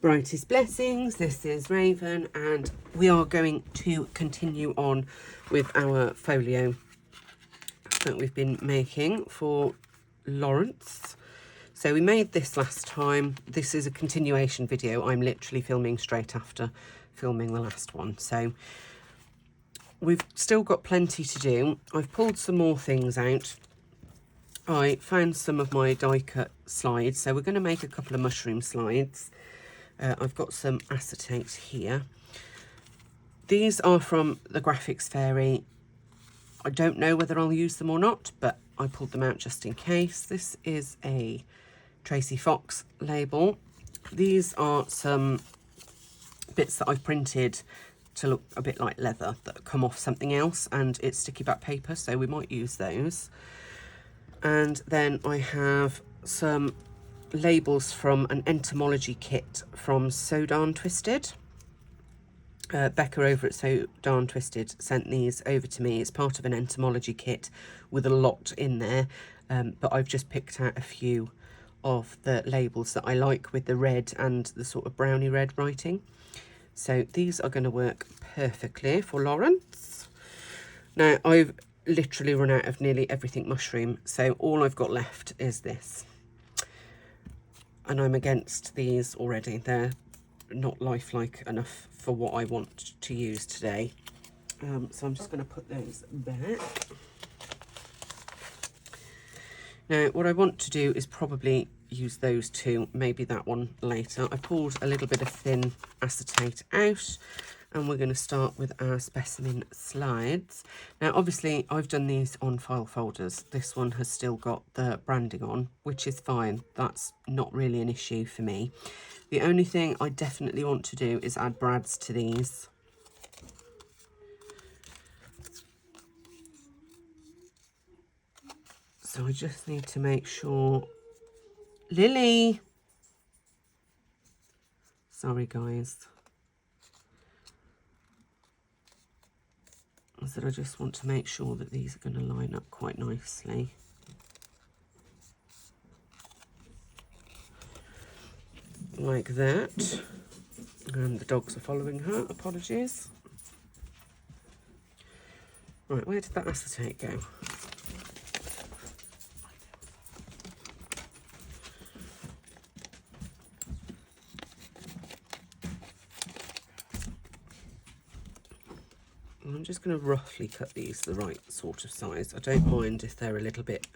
Brightest blessings, this is Raven, and we are going to continue on with our folio that we've been making for Lawrence. So we made this last time. This is a continuation video. I'm literally filming straight after filming the last one. So we've still got plenty to do. I've pulled some more things out. I found some of my die cut slides. So we're going to make a couple of mushroom slides. I've got some acetate here. These are from the Graphics Fairy. I don't know whether I'll use them or not, but I pulled them out just in case. This is a Tracy Fox label. These are some bits that I've printed to look a bit like leather that come off something else, and it's sticky back paper, so we might use those. And then I have some labels from an entomology kit from So Darn Twisted. Bekah over at So Darn Twisted sent these over to me. It's part of an entomology kit with a lot in there, but I've just picked out a few of the labels that I like with the red and the sort of browny red writing. So these are going to work perfectly for Lawrence. Now I've literally run out of nearly everything mushroom, so all I've got left is this. And I'm against these already. They're not lifelike enough for what I want to use today. So I'm just going to put those back. Now, what I want to do is probably use those two, maybe that one later. I pulled a little bit of thin acetate out, and we're going to start with our specimen slides. Now, obviously, I've done these on file folders. This one has still got the branding on, which is fine. That's not really an issue for me. The only thing I definitely want to do is add brads to these. So I just need to make sure... Lily! Sorry, guys. I said I just want to make sure that these are going to line up quite nicely. Like that. And the dogs are following her, apologies. Right, where did that acetate go? I'm just going to roughly cut these the right sort of size. I don't mind if they're a little bit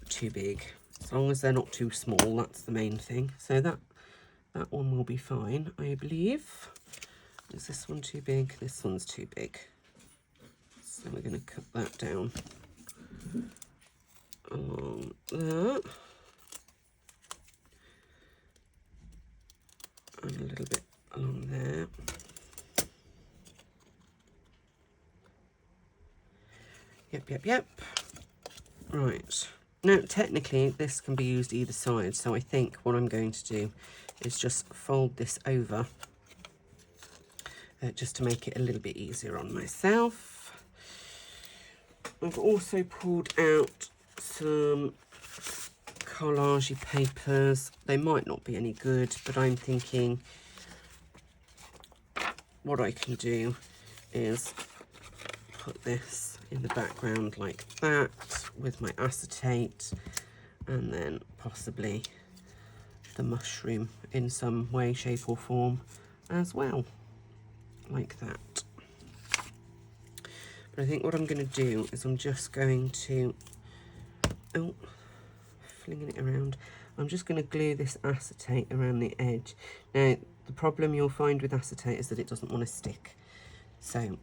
too big. As long as they're not too small, that's the main thing. So that one will be fine, I believe. Is this one too big? This one's too big. So we're going to cut that down along that. And a little bit along there. Yep. Right. Now, technically, this can be used either side, so I think what I'm going to do is just fold this over just to make it a little bit easier on myself. I've also pulled out some collage papers. They might not be any good, but I'm thinking what I can do is put this in the background like that with my acetate, and then possibly the mushroom in some way, shape or form as well, like that. But I think what I'm going to do is I'm just going to, flinging it around, I'm just going to glue this acetate around the edge. Now, the problem you'll find with acetate is that it doesn't want to stick. So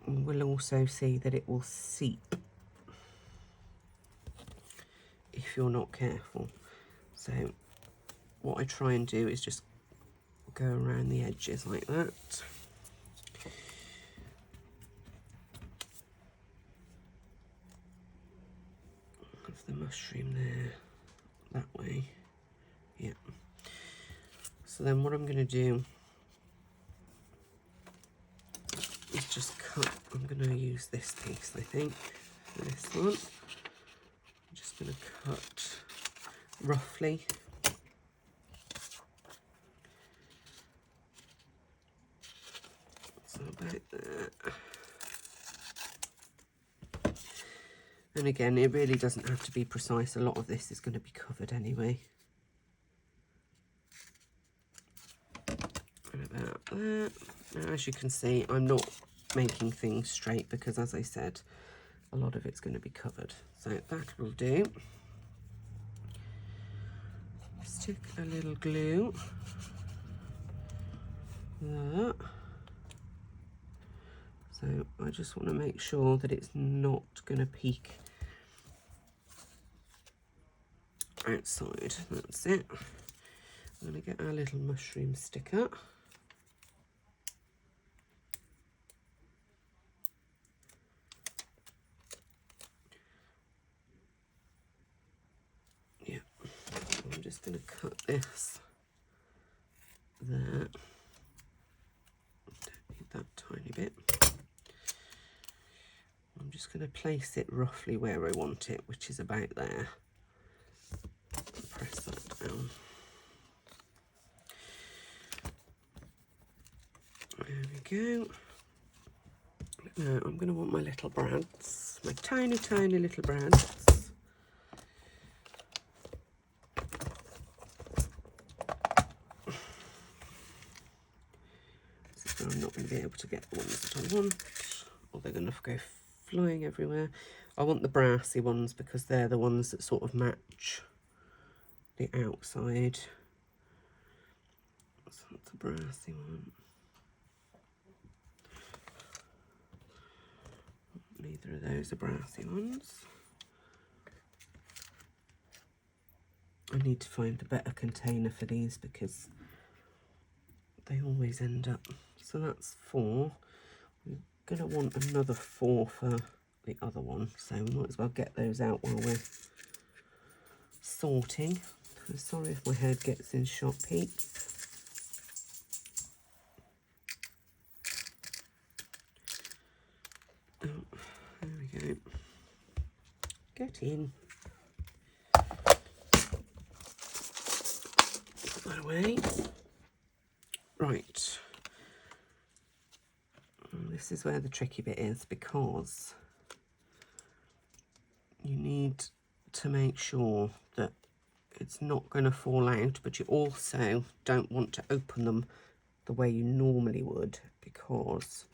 we'll also see that it will seep if you're not careful. So what I try and do is just go around the edges like that. Of the mushroom there, that way. Yeah. So then what I'm going to do is just cut. I'm going to use this piece, I think, for this one. going to cut roughly. So about there. And again, it really doesn't have to be precise. A lot of this is going to be covered anyway. And about there. Now, as you can see, I'm not making things straight because, as I said, a lot of it's going to be covered. So that will do. Stick a little glue there. So I just want to make sure that it's not going to peek outside. That's it. I'm going to get our little mushroom sticker. Yeah, I'm just going to cut this there. Don't need that tiny bit. I'm just going to place it roughly where I want it, which is about there. Press that down. There we go. Now I'm going to want my little brads, my tiny, tiny little brads. So I'm not going to be able to get the ones that I want, or they're going to go flying everywhere. I want the brassy ones because they're the ones that sort of match the outside. So that's a brassy one. Neither of those are brassy ones. I need to find a better container for these because they always end up. So that's 4. We're going to want another 4 for the other one, so we might as well get those out while we're sorting. I'm sorry if my head gets in shot, peeps. Oh, there we go. Get in. Put that away. Right. This is where the tricky bit is, because you need to make sure that it's not going to fall out, but you also don't want to open them the way you normally would, because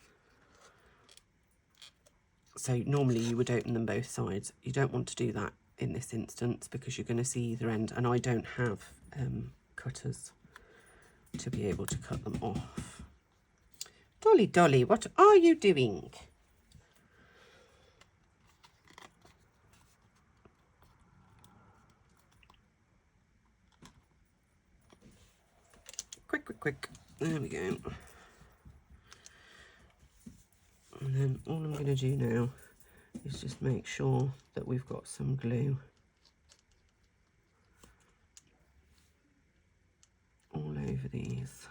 so normally you would open them both sides. You don't want to do that in this instance because you're going to see either end, and I don't have cutters to be able to cut them off. Dolly, Dolly, what are you doing? Quick, quick, quick. There we go. And then all I'm going to do now is just make sure that we've got some glue all over these.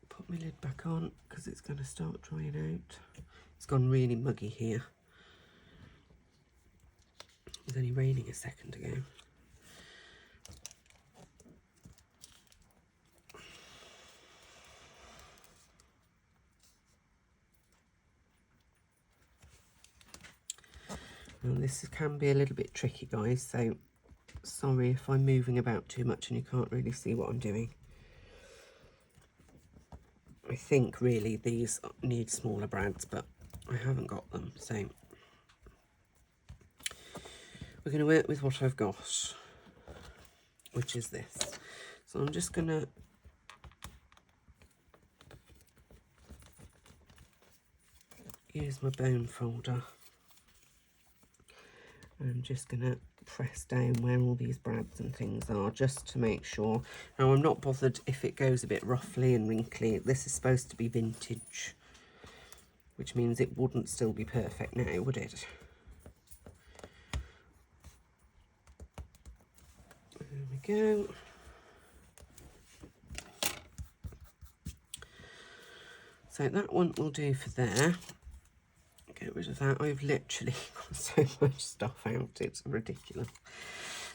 Put my lid back on because it's going to start drying out. It's gone really muggy here. It was only raining a second ago. And this can be a little bit tricky, guys, so sorry if I'm moving about too much and you can't really see what I'm doing. I think really these need smaller brads, but I haven't got them, so we're going to work with what I've got, which is this. So I'm just going to use my bone folder. I'm just going to press down where all these brads and things are, just to make sure. Now, I'm not bothered if it goes a bit roughly and wrinkly. This is supposed to be vintage, which means it wouldn't still be perfect now, would it? go. So that one will do for there. Get rid of that. I've literally got so much stuff out, it's ridiculous.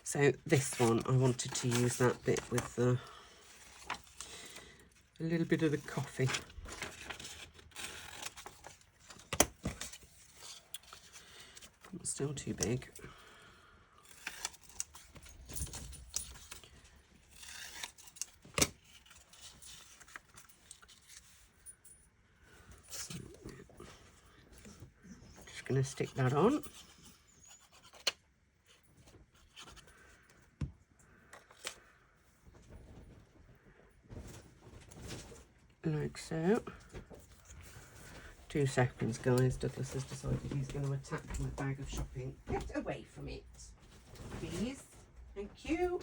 So this one, I wanted to use that bit with a little bit of the coffee. It's still too big. Just going to stick that on. Like so. 2 seconds, guys. Douglas has decided he's going to attack my bag of shopping. Get away from it, please. Thank you.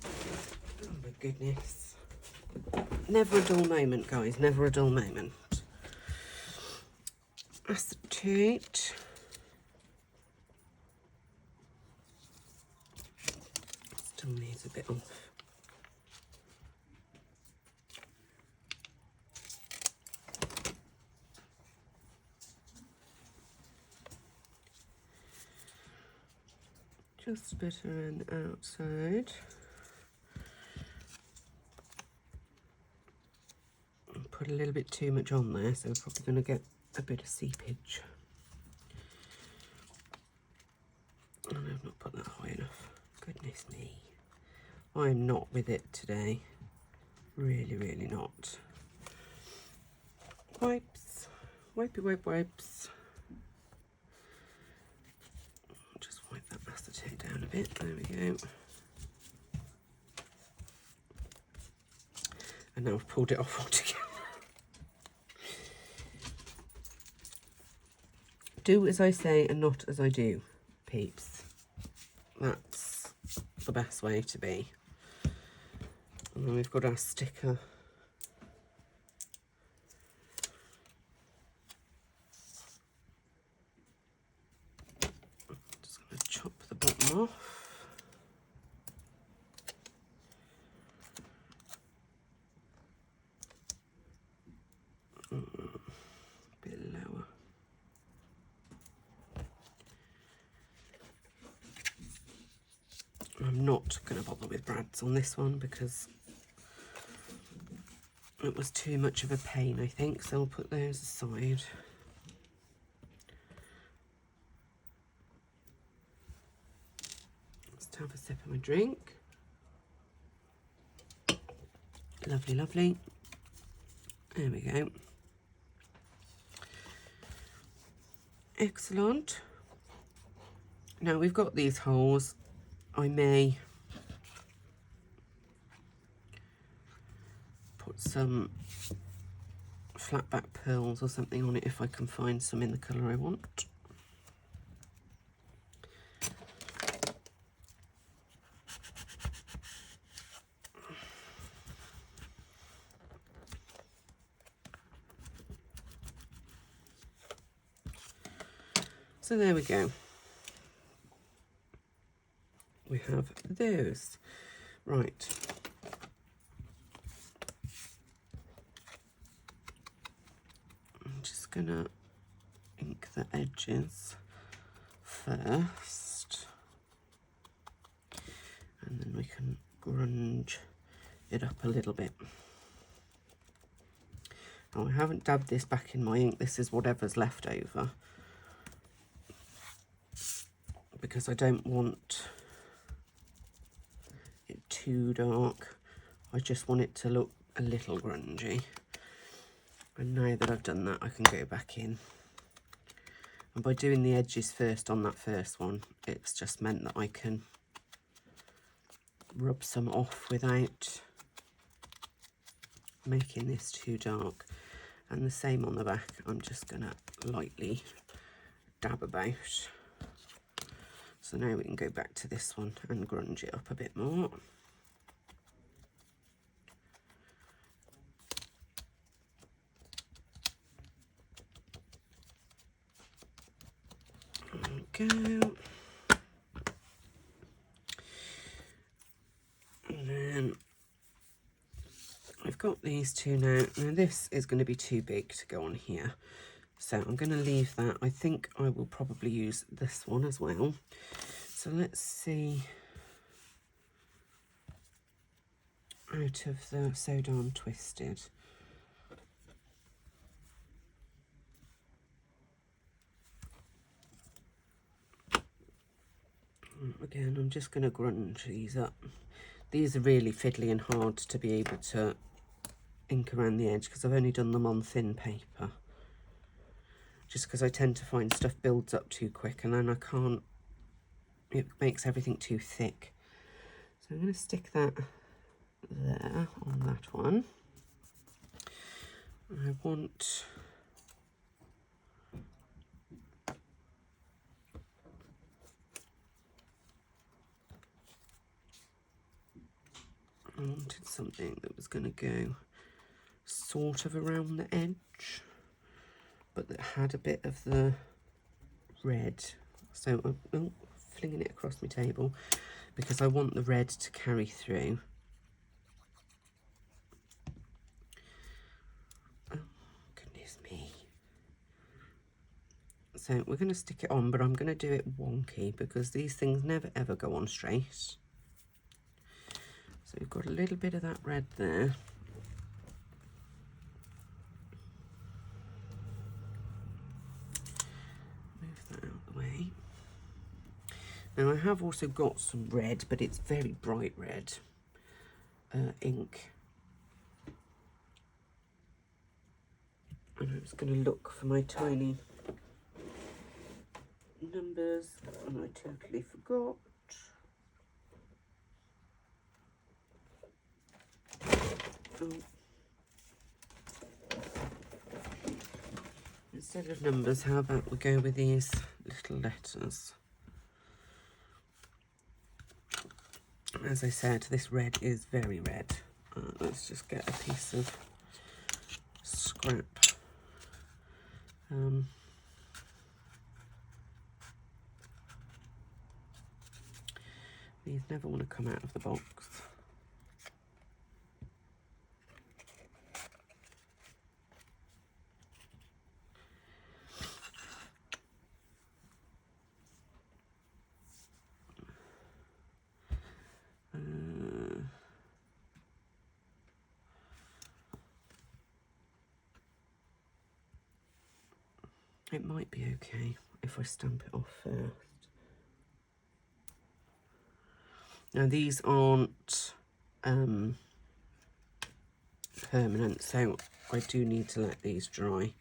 Oh my goodness. Never a dull moment, guys. Never a dull moment. Acetate. Still needs a bit off. Just a bit around the outside. Put a little bit too much on there, so we're probably going to get a bit of seepage. And I've not put that high enough. Goodness me. I'm not with it today. Really, really not. Wipes. Wipey wipe wipes. Just wipe that acetate down a bit. There we go. And now I've pulled it off altogether. Do as I say and not as I do, peeps. That's the best way to be. And then we've got our sticker. Just going to chop the bottom off. A bit lower. I'm not going to bother with brads on this one because it was too much of a pain, I think, so I'll put those aside. Let's have a sip of my drink. Lovely, lovely. There we go. Excellent. Now we've got these holes. I may put some flat back pearls or something on it if I can find some in the colour I want. So there we go. We have those. Right. I'm just gonna ink the edges first. And then we can grunge it up a little bit. Now I haven't dabbed this back in my ink. This is whatever's left over. Because I don't want it too dark. I just want it to look a little grungy. And now that I've done that, I can go back in. And by doing the edges first on that first one, it's just meant that I can rub some off without making this too dark. And the same on the back, I'm just gonna lightly dab about. So now we can go back to this one and grunge it up a bit more. There we go. got these two now. Now this is going to be too big to go on here, so I'm going to leave that. I think I will probably use this one as well. So let's see, out of the Sewed On Twisted. Again, I'm just going to grunge these up. These are really fiddly and hard to be able to ink around the edge because I've only done them on thin paper. Just because I tend to find stuff builds up too quick and then I can't, it makes everything too thick. So I'm going to stick that there on that one. I want I wanted something that was going to go sort of around the edge, but that had a bit of the red. So I'm flinging it across my table because I want the red to carry through. Oh, goodness me. So we're going to stick it on, but I'm going to do it wonky because these things never ever go on straight. So we've got a little bit of that red there. Move that out of the way. Now I have also got some red, but it's very bright red ink. And I was going to look for my tiny numbers, and I totally forgot. Oh. Instead of numbers, how about we go with these little letters? As I said, this red is very red. Let's just get a piece of scrap. These never want to come out of the box. It might be okay if I stamp it off first. Now these aren't permanent, so I do need to let these dry.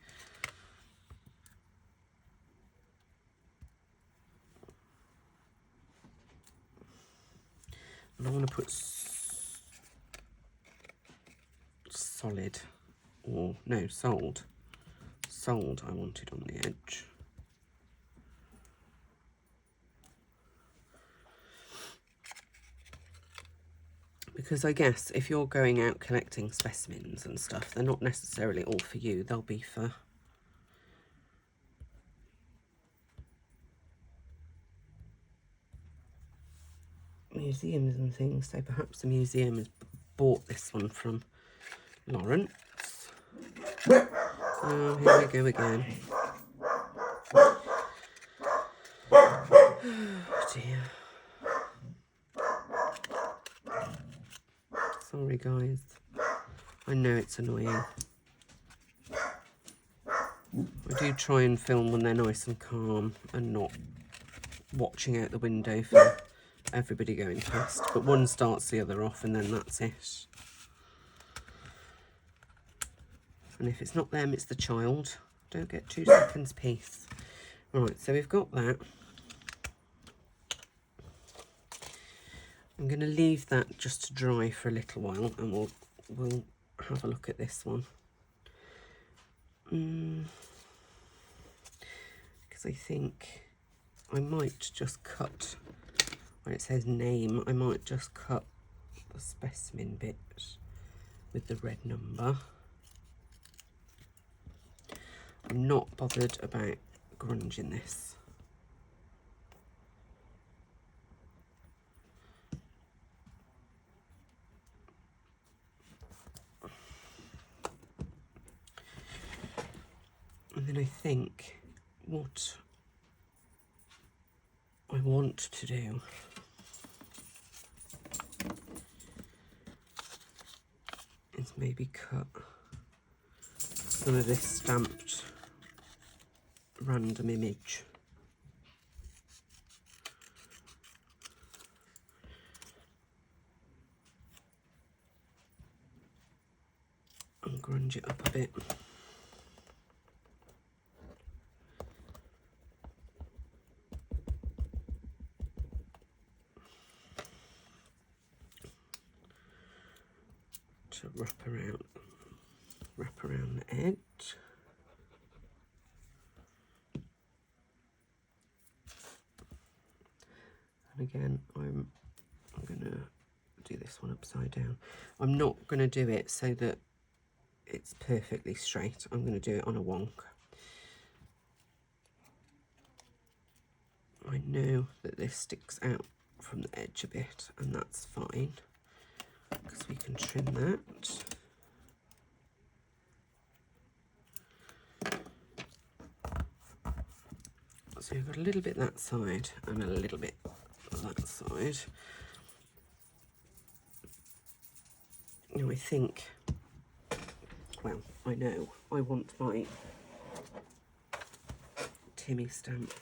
And I want to put solid, or no, sold I wanted on the edge. Because I guess if you're going out collecting specimens and stuff, they're not necessarily all for you, they'll be for museums and things. So perhaps the museum has bought this one from Lawrence. Oh, here we go again. Oh dear. Sorry guys. I know it's annoying. I do try and film when they're nice and calm and not watching out the window for everybody going past. But one starts the other off and then that's it. And if it's not them, it's the child. Don't get 2 seconds peace. Right, so we've got that. I'm going to leave that just to dry for a little while, and we'll have a look at this one. Because I think I might just cut, where it says name, I might just cut the specimen bit with the red number. I'm not bothered about grunging this. And then I think what I want to do is maybe cut some of this stamped random image. And grunge it up a bit. To wrap around the edge. And again, I'm gonna do this one upside down. I'm not gonna do it so that it's perfectly straight. I'm gonna do it on a wonk. I know that this sticks out from the edge a bit, and that's fine, because we can trim that. So you've got a little bit that side and a little bit that side. Now I think, well, I know I want my Timmy stamps.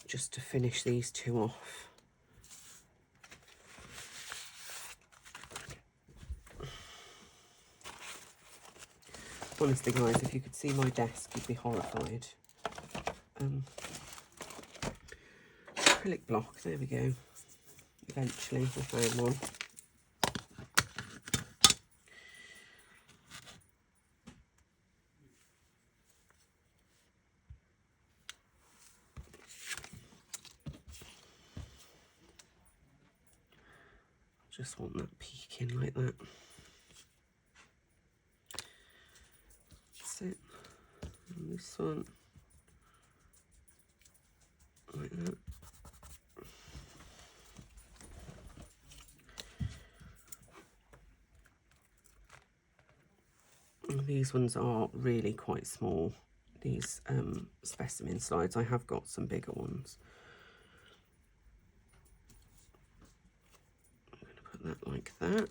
Just to finish these two off. Honestly guys, if you could see my desk, you'd be horrified. Acrylic block, there we go. Eventually we found one. Just want that peeking like that. That's it. And this one, like that. And these ones are really quite small, these specimen slides. I have got some bigger ones. I'm going to put that like that.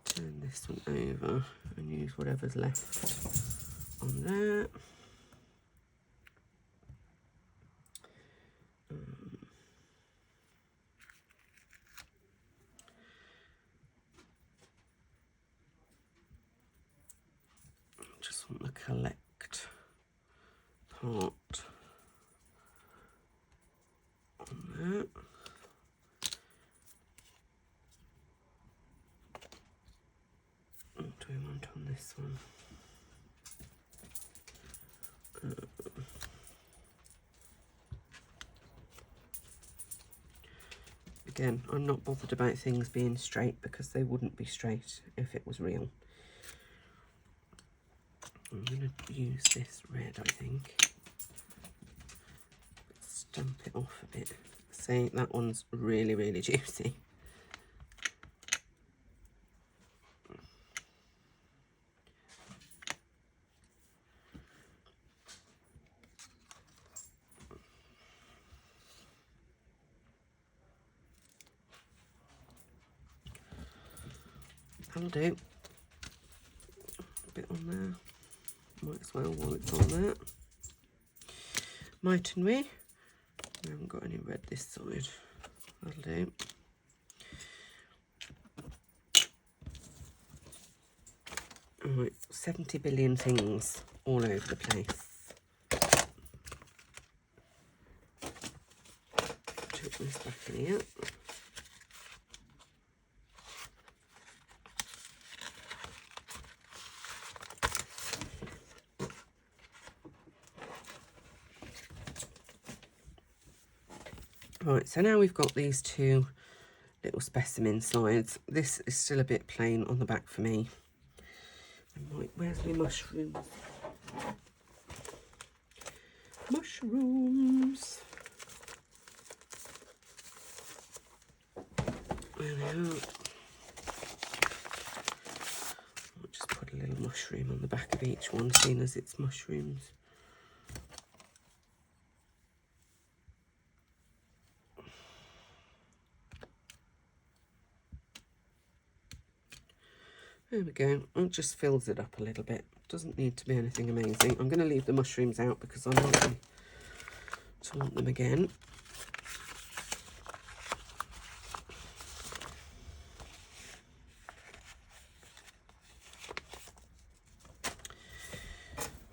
Turn this one over and use whatever's left on there. Just want the collect part on there. What do we want on this one? Again, I'm not bothered about things being straight because they wouldn't be straight if it was real. I'm going to use this red, I think. Stamp it off a bit. See, that one's really, really juicy. That'll do. A bit on there. Might as well while it's on there. Mightn't we? We haven't got any red this side. That'll do. Alright, 70 billion things all over the place. Put this back in here. Right, so now we've got these two little specimen slides. This is still a bit plain on the back for me. Where's my mushrooms? Mushrooms. There we are. I'll just put a little mushroom on the back of each one, seeing as it's mushrooms. There we go. It just fills it up a little bit. Doesn't need to be anything amazing. I'm going to leave the mushrooms out because I'm likely to want them again.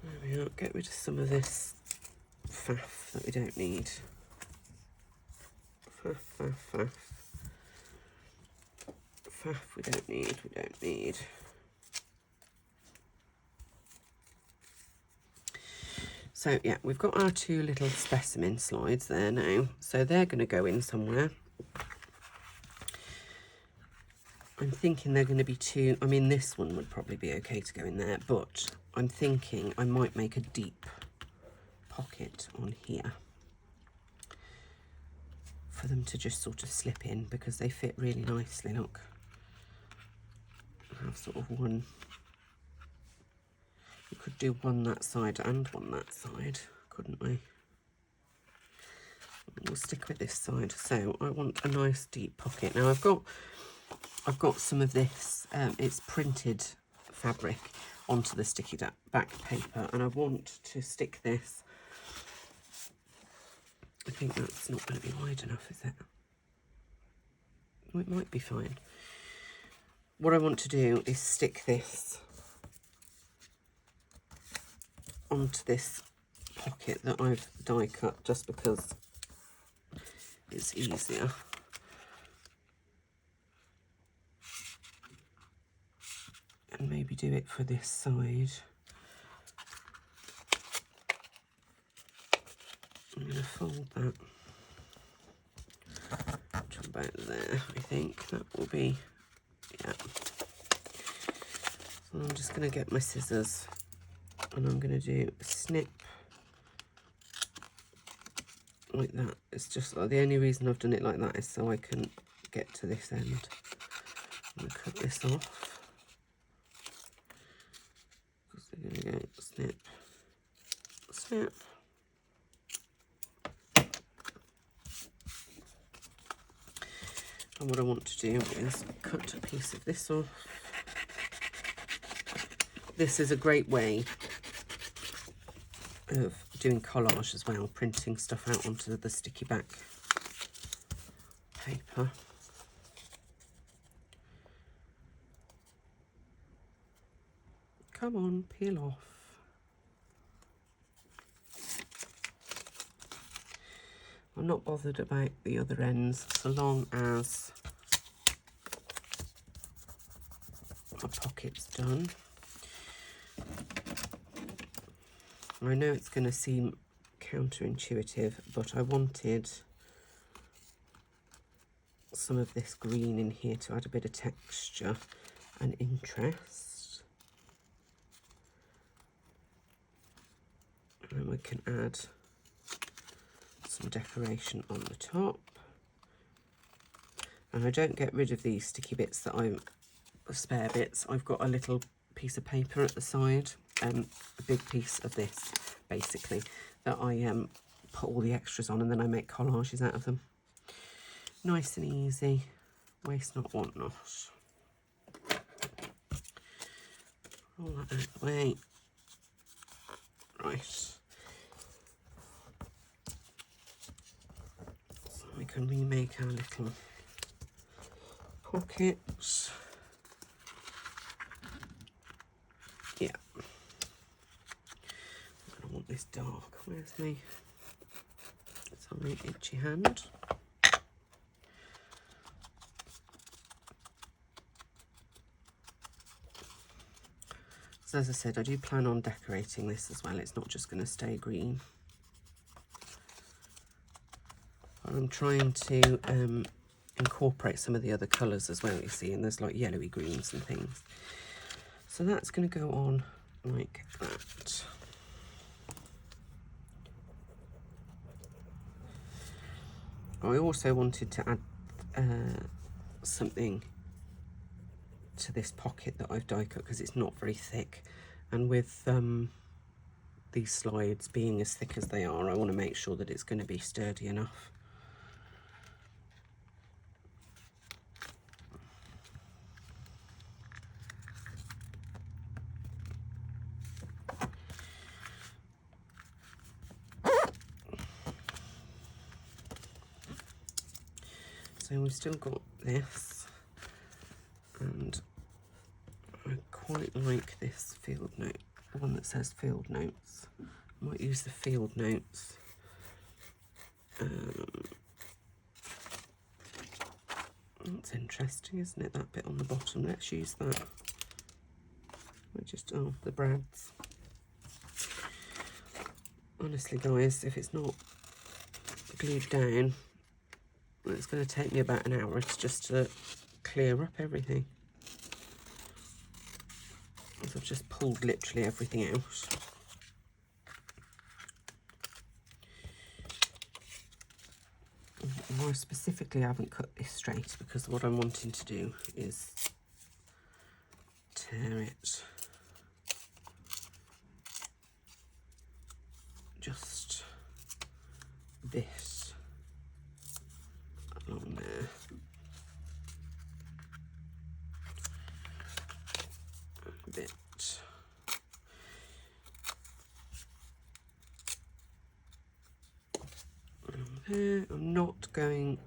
There we are. Get rid of some of this faff that we don't need. Faff. Faff we don't need. So yeah, we've got our two little specimen slides there now. So they're going to go in somewhere. I'm thinking they're going to be two. I mean, this one would probably be okay to go in there, but I'm thinking I might make a deep pocket on here for them to just sort of slip in, because they fit really nicely. Look, I have sort of one. We could do one that side and one that side, couldn't we? We'll stick with this side. So I want a nice deep pocket. Now I've got some of this, it's printed fabric onto the sticky back paper, and I want to stick this. I think that's not going to be wide enough, is it? Well, it might be fine. What I want to do is stick this onto this pocket that I've die cut, just because it's easier. And maybe do it for this side. I'm going to fold that to about there, I think. That will be, yeah. So I'm just going to get my scissors and I'm going to do a snip like that. It's just the only reason I've done it like that is so I can get to this end. I'm going to cut this off. So I'm going to go snip, snip. And what I want to do is cut a piece of this off. This is a great way of doing collage as well, printing stuff out onto the sticky back paper. Come on, peel off. I'm not bothered about the other ends, so long as my pocket's done. I know it's going to seem counterintuitive, but I wanted some of this green in here to add a bit of texture and interest. And we can add some decoration on the top. And I don't get rid of these sticky bits that I'm spare bits. I've got a little piece of paper at the side, a big piece of this basically, that I put all the extras on, and then I make collages out of them. Nice and easy, waste not, want not. Roll that out of the way. Right. So we can remake our little pockets. Yeah. I don't want this dark. Where's me? Sorry, itchy hand. So as I said, I do plan on decorating this as well. It's not just going to stay green. I'm trying to incorporate some of the other colours as well, you see, and there's like yellowy greens and things. So that's going to go on like that. I also wanted to add something to this pocket that I've die cut because it's not very thick, and with these slides being as thick as they are, I want to make sure that it's going to be sturdy enough. So we've still got this, and I quite like this field note, the one that says field notes. I might use the field notes. That's interesting, isn't it, that bit on the bottom? Let's use that. I just, oh, the brads. Honestly, guys, if it's not glued down, it's going to take me about an hour. It's just to clear up everything. So I've just pulled literally everything out. More specifically, I haven't cut this straight because what I'm wanting to do is tear it just a bit along there. A bit. There. I'm not going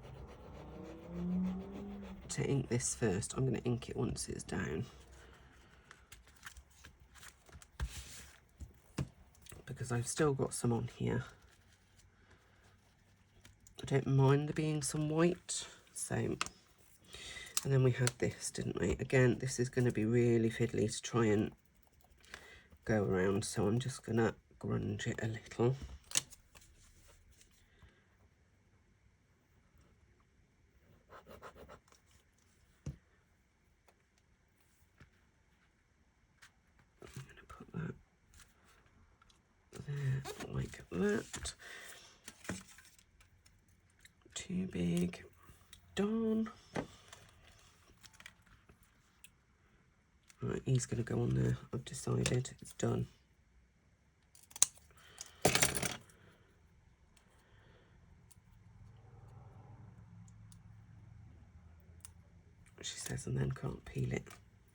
to ink this first. I'm going to ink it once it's down, because I've still got some on here. I don't mind there being some white. So, and then we had this, didn't we? Again, this is going to be really fiddly to try and go around, so I'm just going to grunge it a little. Like that. Too big. Done. Right, he's going to go on there. I've decided it's done. She says, and then can't peel it.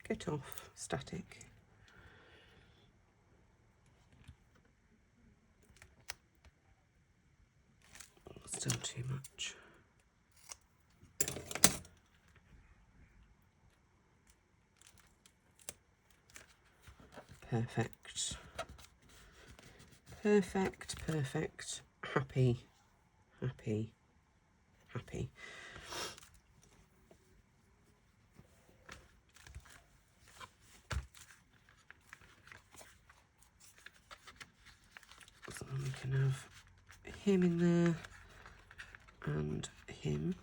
Get off, static. Still too much. Perfect. Perfect, perfect. Happy, happy, happy. So we can have him in there. And him.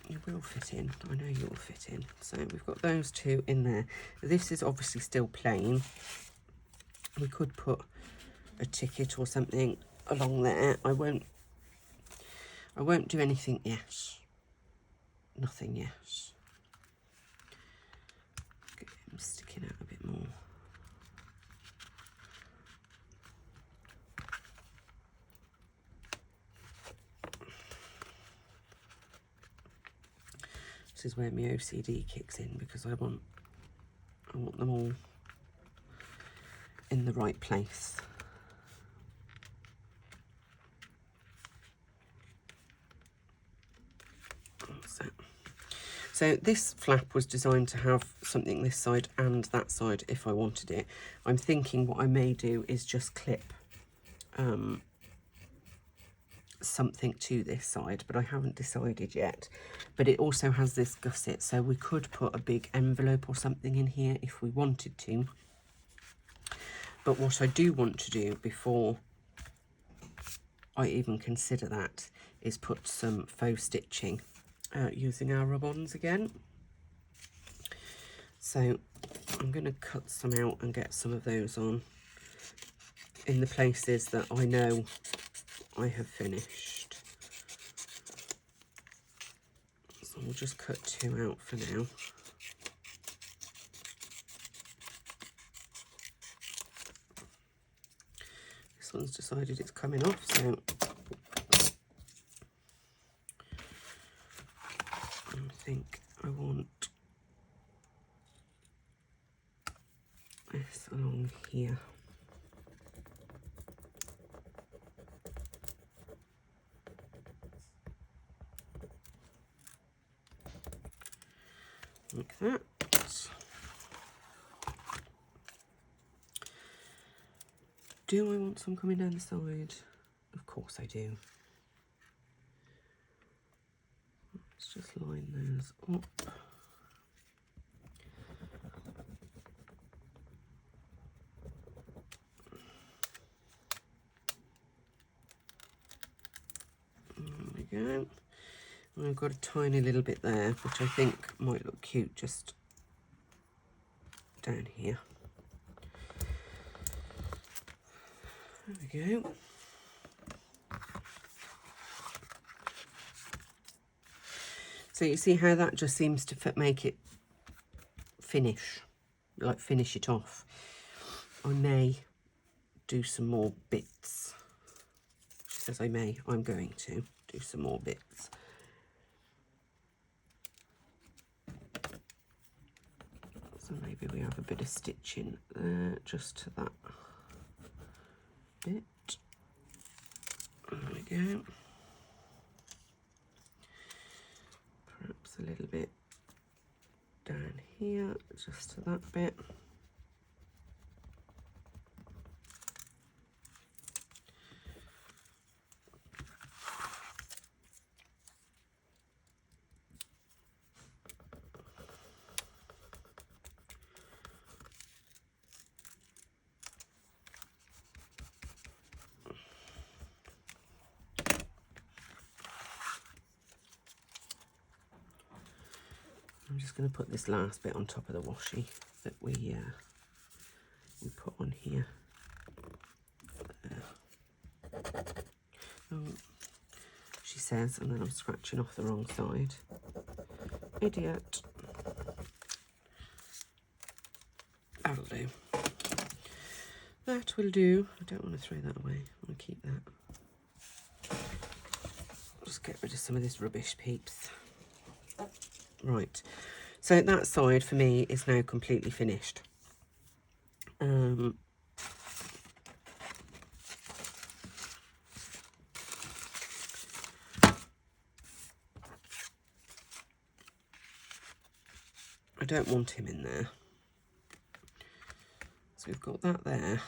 You will fit in. I know you'll fit in. So we've got those two in there. This is obviously still plain. We could put a ticket or something along there. I won't do anything yet. Nothing yet. Get him sticking out a bit more. This is where my OCD kicks in, because I want them all in the right place. So this flap was designed to have something this side and that side if I wanted it. I'm thinking what I may do is just clip something to this side, but I haven't decided yet. But it also has this gusset, so we could put a big envelope or something in here if we wanted to. But what I do want to do before I even consider that is put some faux stitching using our rub-ons again. So I'm going to cut some out and get some of those on in the places that I know I have finished. So we'll just cut 2 out for now. This one's decided it's coming off, so I think I want this along here. Like that. Do I want some coming down the side? Of course I do. Let's just line those up. There we go. And I've got a tiny little bit there, which I think might look cute just down here. There we go. So you see how that just seems to make it finish it off. I may do some more bits. She says I may. I'm going to do some more bits. So maybe we have a bit of stitching there, just to that bit. There we go. Perhaps a little bit down here, just to that bit. I'm just going to put this last bit on top of the washi that we put on here. Oh, she says, and then I'm scratching off the wrong side. Idiot. That'll do. That will do. I don't want to throw that away. I want to keep that. I'll just get rid of some of this rubbish, peeps. Right, so that side for me is now completely finished. I don't want him in there. So we've got that there.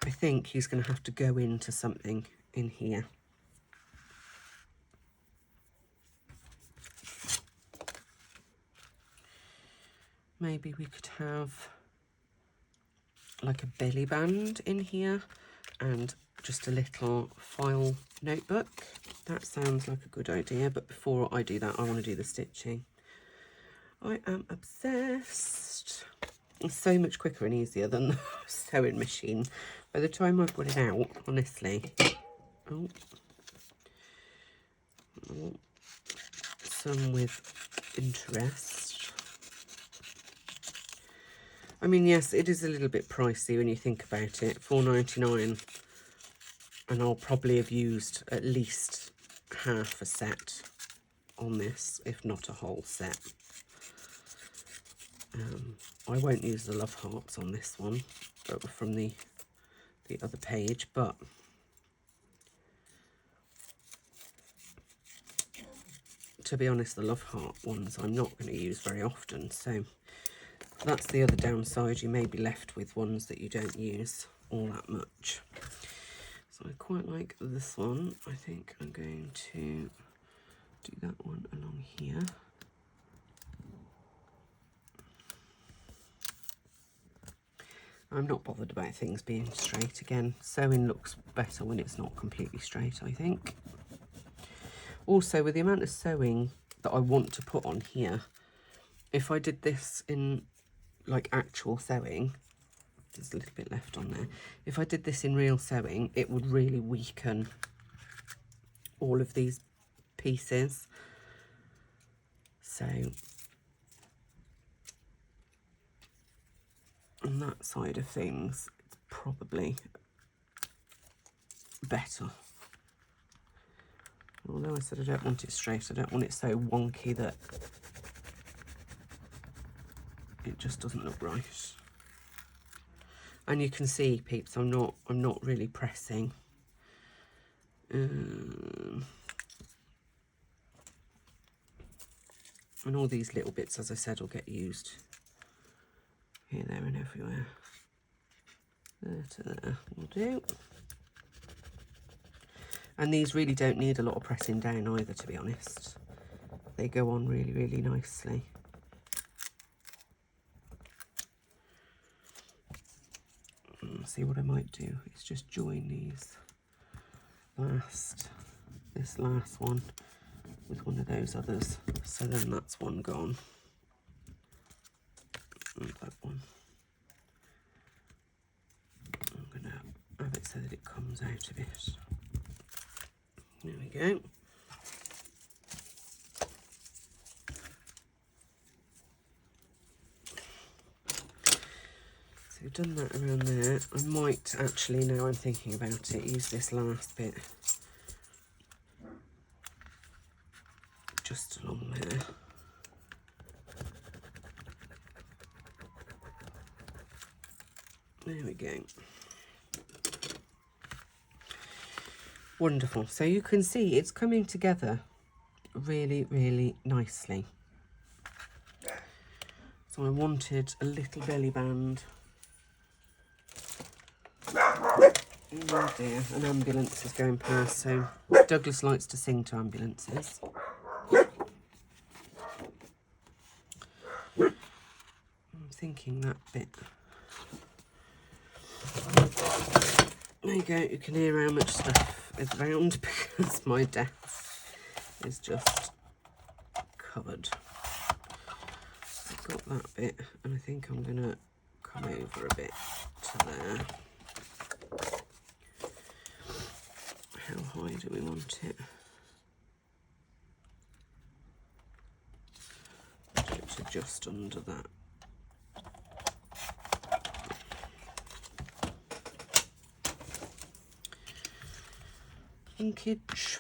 I think he's going to have to go into something in here. Maybe we could have like a belly band in here and just a little file notebook. That sounds like a good idea, but before I do that, I want to do the stitching. I am obsessed. It's so much quicker and easier than the sewing machine. By the time I've got it out, honestly. Oh. Some with interest. I mean, yes, it is a little bit pricey when you think about it. $4.99, and I'll probably have used at least half a set on this, if not a whole set. I won't use the love hearts on this one, but from the other page, but to be honest, the love heart ones I'm not going to use very often, so that's the other downside. You may be left with ones that you don't use all that much. So I quite like this one. I think I'm going to do that one along here. I'm not bothered about things being straight again. Sewing looks better when it's not completely straight, I think. Also, with the amount of sewing that I want to put on here, if I did this in like actual sewing, There's a little bit left on there. If I did this in real sewing, it would really weaken all of these pieces. So on that side of things, it's probably better. Although I said I don't want it straight, I don't want it so wonky that it just doesn't look right. And you can see, peeps, I'm not really pressing. And all these little bits, as I said, will get used here, there and everywhere. There to there will do. And these really don't need a lot of pressing down either, to be honest. They go on really, really nicely. See, what I might do is just join these this last one with one of those others, so then that's one gone, and that one. I'm gonna have it so that it comes out a bit. There we go. We've done that around there. I might actually, now I'm thinking about it, use this last bit just along there. There we go. Wonderful. So you can see it's coming together really, really nicely. So I wanted a little belly band. Oh dear, an ambulance is going past, so Douglas likes to sing to ambulances. I'm thinking that bit. There you go, you can hear how much stuff is around because my desk is just covered. I've got that bit, and I think I'm going to come over a bit to there. How high do we want it? Do it to just under that. Linkage.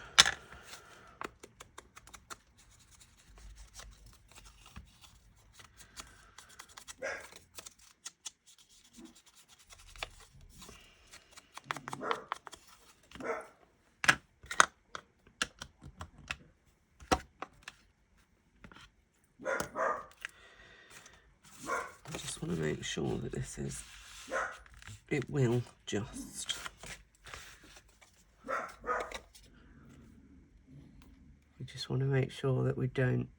Want to make sure that this is, it will just. We just want to make sure that we don't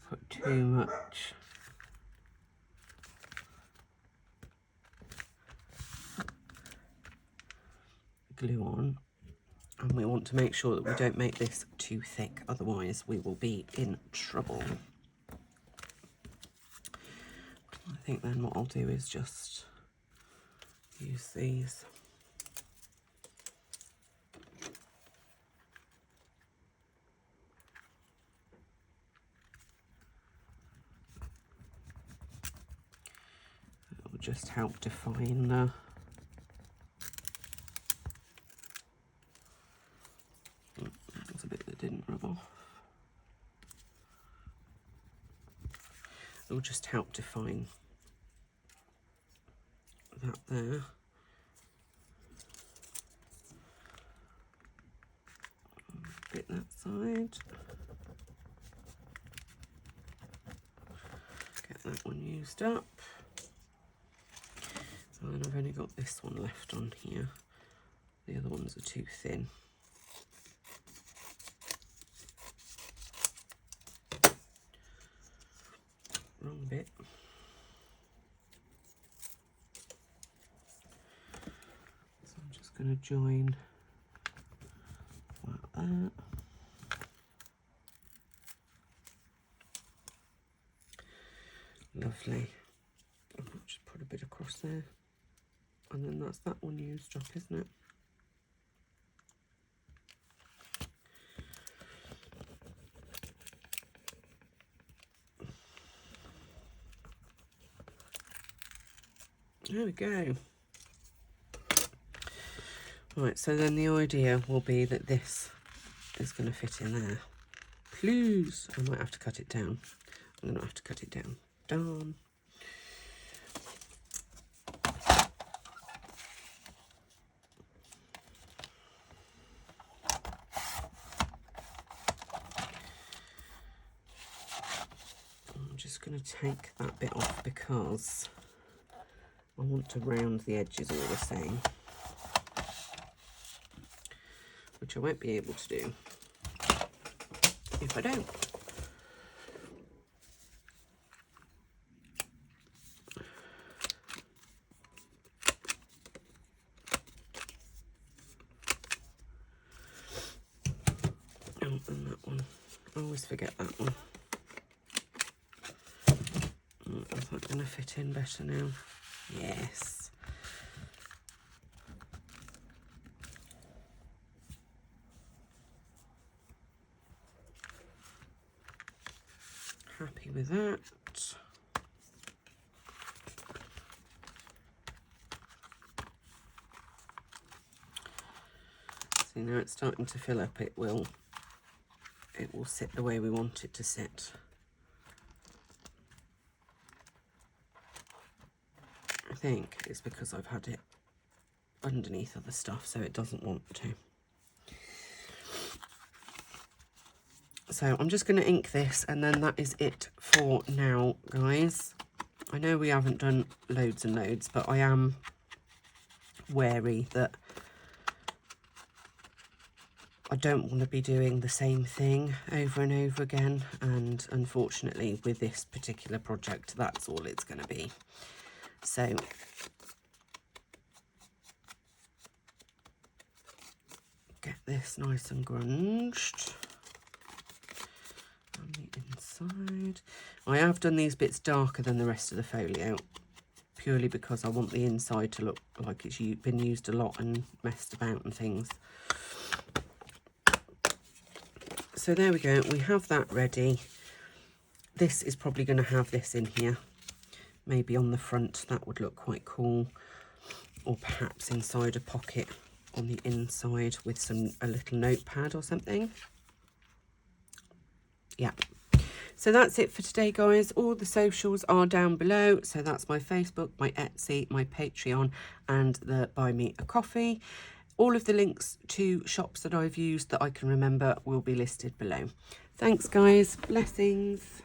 put too much glue on, and we want to make sure that we don't make this too thick, otherwise we will be in trouble. I think then what I'll do is just use these. It will just help define the there's a bit that didn't rub off. It will just help define that there. Bit that side. Get that one used up. And then I've only got this one left on here. The other ones are too thin. Wrong bit. So I'm just going to join like that. Lovely. bit across there. And then that's that one used up, isn't it? There we go. Right, so then the idea will be that this is going to fit in there. Please, I might have to cut it down. I'm going to have to cut it down. Darn. I'm just going to take that bit off because I want to round the edges all the same, which I won't be able to do if I don't. Oh, and that one. I always forget that one. Oh, is that going to fit in better now? Yes. Happy with that. See, now it's starting to fill up. It will sit the way we want it to sit. I think it's because I've had it underneath other stuff, so it doesn't want to. So I'm just going to ink this, and then that is it for now, guys. I know we haven't done loads and loads, but I am wary that I don't want to be doing the same thing over and over again, and unfortunately with this particular project that's all it's going to be. So get this nice and grunged on the inside. I have done these bits darker than the rest of the folio purely because I want the inside to look like it's been used a lot and messed about and things. So there we go, we have that ready. This is probably going to have this in here, maybe on the front. That would look quite cool, or perhaps inside a pocket on the inside with a little notepad or something. Yeah, so that's it for today, guys. All the socials are down below, so that's my Facebook, my Etsy, my Patreon, and the Buy Me a Coffee. All of the links to shops that I've used that I can remember will be listed below. Thanks, guys. Blessings.